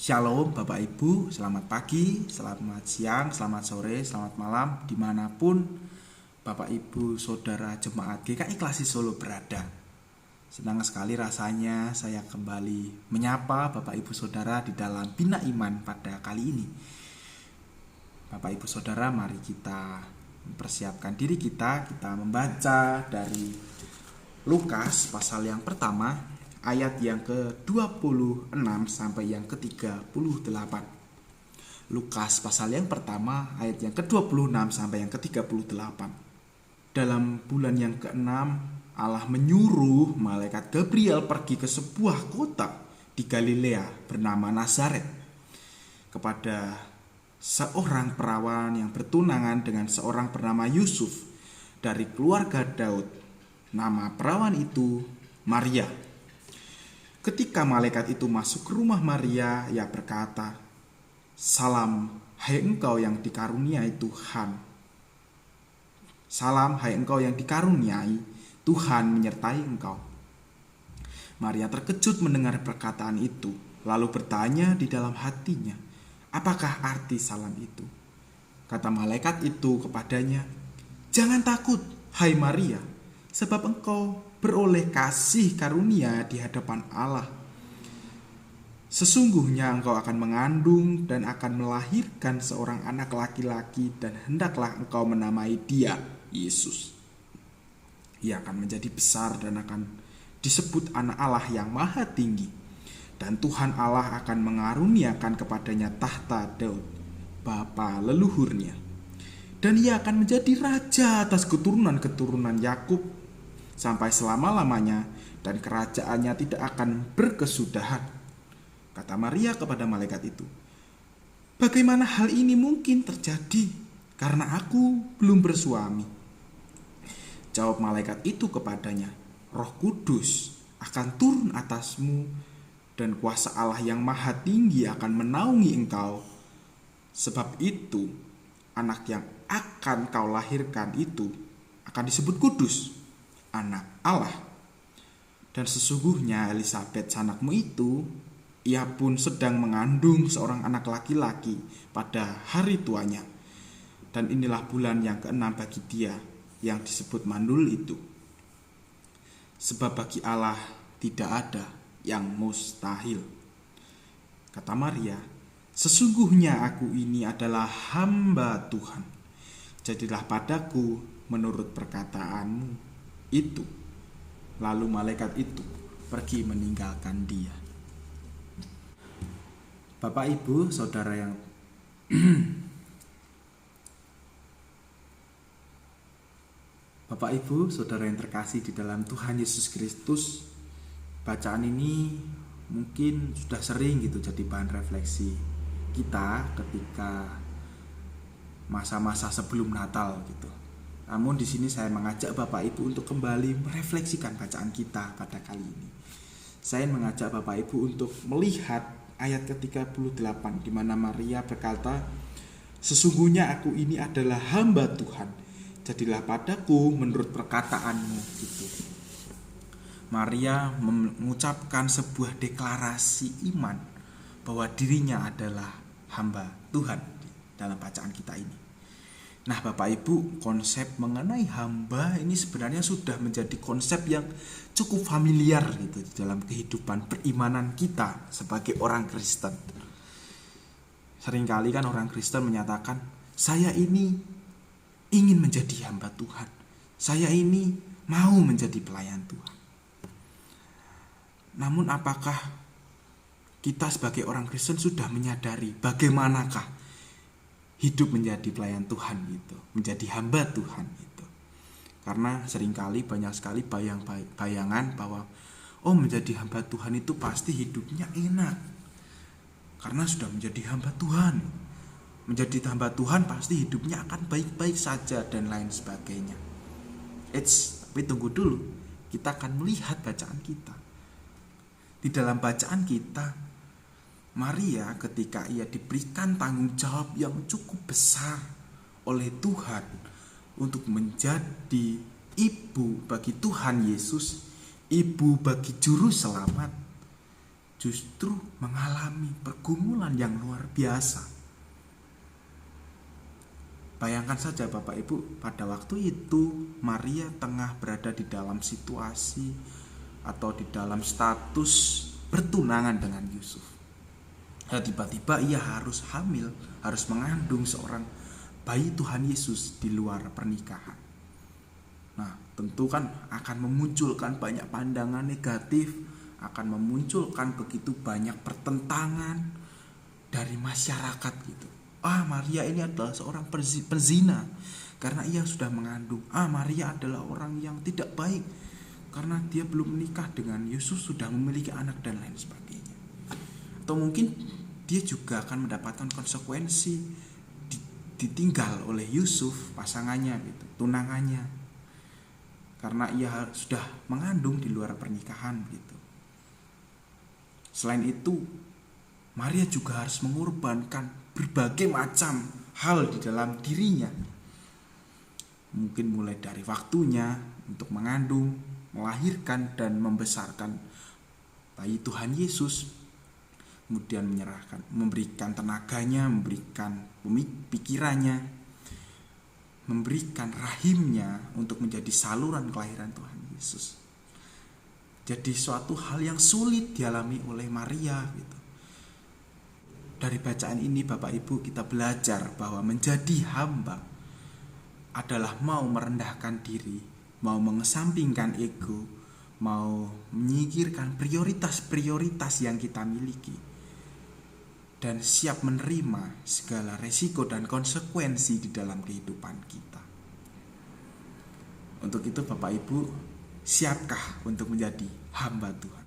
Shalom Bapak Ibu, selamat pagi, selamat siang, selamat sore, selamat malam, dimanapun Bapak Ibu Saudara Jemaat GKI Klasik Solo berada. Senang sekali rasanya saya kembali menyapa Bapak Ibu Saudara di dalam Bina Iman pada kali ini. Bapak Ibu Saudara, mari kita mempersiapkan diri kita membaca dari Lukas pasal yang pertama, ayat yang ke-26 sampai yang ke-38. Lukas pasal yang pertama, ayat yang ke-26 sampai yang ke-38. Dalam bulan yang ke-6, Allah menyuruh malaikat Gabriel pergi ke sebuah kota di Galilea bernama Nazaret kepada seorang perawan yang bertunangan dengan seorang bernama Yusuf dari keluarga Daud. Nama perawan itu Maria. Ketika malaikat itu masuk ke rumah Maria, ia berkata, "Salam, hai engkau yang dikaruniai Tuhan. Salam, hai engkau yang dikaruniai, Tuhan menyertai engkau." Maria terkejut mendengar perkataan itu, lalu bertanya di dalam hatinya, "Apakah arti salam itu?" Kata malaikat itu kepadanya, "Jangan takut, hai Maria, sebab engkau beroleh kasih karunia di hadapan Allah. Sesungguhnya engkau akan mengandung dan akan melahirkan seorang anak laki-laki, dan hendaklah engkau menamai dia Yesus. Ia akan menjadi besar dan akan disebut anak Allah yang maha tinggi. Dan Tuhan Allah akan mengaruniakan kepadanya tahta Daud, bapa leluhurnya. Dan ia akan menjadi raja atas keturunan-keturunan Yakub sampai selama-lamanya, dan kerajaannya tidak akan berkesudahan." Kata Maria kepada malaikat itu, "Bagaimana hal ini mungkin terjadi, karena aku belum bersuami?" Jawab malaikat itu kepadanya, "Roh Kudus akan turun atasmu, dan kuasa Allah yang maha tinggi akan menaungi engkau. Sebab itu, anak yang akan kau lahirkan itu akan disebut kudus, anak Allah. Dan sesungguhnya Elisabet sanakmu itu, ia pun sedang mengandung seorang anak laki-laki pada hari tuanya. Dan inilah bulan yang ke-6 bagi dia yang disebut mandul itu. Sebab bagi Allah tidak ada yang mustahil." Kata Maria, "Sesungguhnya aku ini adalah hamba Tuhan. Jadilah padaku menurut perkataanmu itu." Lalu malaikat itu pergi meninggalkan dia. Bapak Ibu Saudara yang Bapak Ibu Saudara yang terkasih di dalam Tuhan Yesus Kristus, bacaan ini mungkin sudah sering jadi bahan refleksi kita ketika masa-masa sebelum Natal Namun di sini saya mengajak Bapak Ibu untuk kembali merefleksikan bacaan kita pada kali ini. Saya mengajak Bapak Ibu untuk melihat ayat ke-38 di mana Maria berkata, "Sesungguhnya aku ini adalah hamba Tuhan. Jadilah padaku menurut perkataanmu." Maria mengucapkan sebuah deklarasi iman bahwa dirinya adalah hamba Tuhan dalam bacaan kita ini. Nah Bapak Ibu, konsep mengenai hamba ini sebenarnya sudah menjadi konsep yang cukup familiar di dalam kehidupan berimanan kita sebagai orang Kristen. Seringkali kan orang Kristen menyatakan, "Saya ini ingin menjadi hamba Tuhan. Saya ini mau menjadi pelayan Tuhan." Namun apakah kita sebagai orang Kristen sudah menyadari bagaimanakah hidup menjadi pelayan Tuhan menjadi hamba Tuhan Karena seringkali banyak sekali bayangan bahwa menjadi hamba Tuhan itu pasti hidupnya enak karena sudah menjadi hamba Tuhan. Menjadi hamba Tuhan pasti hidupnya akan baik-baik saja dan lain sebagainya. Tapi tunggu dulu, kita akan melihat bacaan kita. Di dalam bacaan kita, Maria ketika ia diberikan tanggung jawab yang cukup besar oleh Tuhan untuk menjadi ibu bagi Tuhan Yesus, ibu bagi juru selamat, justru mengalami pergumulan yang luar biasa. Bayangkan saja Bapak Ibu, pada waktu itu Maria tengah berada di dalam situasi atau di dalam status bertunangan dengan Yusuf. Dan tiba-tiba ia harus hamil, harus mengandung seorang bayi Tuhan Yesus di luar pernikahan. Nah, tentu kan akan memunculkan banyak pandangan negatif, akan memunculkan begitu banyak pertentangan dari masyarakat gitu. Maria ini adalah seorang penzina karena ia sudah mengandung. Maria adalah orang yang tidak baik karena dia belum menikah dengan Yusuf, sudah memiliki anak dan lain sebagainya. Atau mungkin dia juga akan mendapatkan konsekuensi ditinggal oleh Yusuf, pasangannya gitu, tunangannya, karena ia sudah mengandung di luar pernikahan gitu. Selain itu, Maria juga harus mengorbankan berbagai macam hal di dalam dirinya. Mungkin mulai dari waktunya untuk mengandung, melahirkan dan membesarkan bayi Tuhan Yesus, kemudian memberikan tenaganya, memberikan pikirannya, memberikan rahimnya untuk menjadi saluran kelahiran Tuhan Yesus. Jadi suatu hal yang sulit dialami oleh Maria gitu. Dari bacaan ini Bapak Ibu kita belajar bahwa menjadi hamba adalah mau merendahkan diri, mau mengesampingkan ego, mau menyingkirkan prioritas-prioritas yang kita miliki, dan siap menerima segala resiko dan konsekuensi di dalam kehidupan kita. Untuk itu Bapak Ibu, siapkah untuk menjadi hamba Tuhan?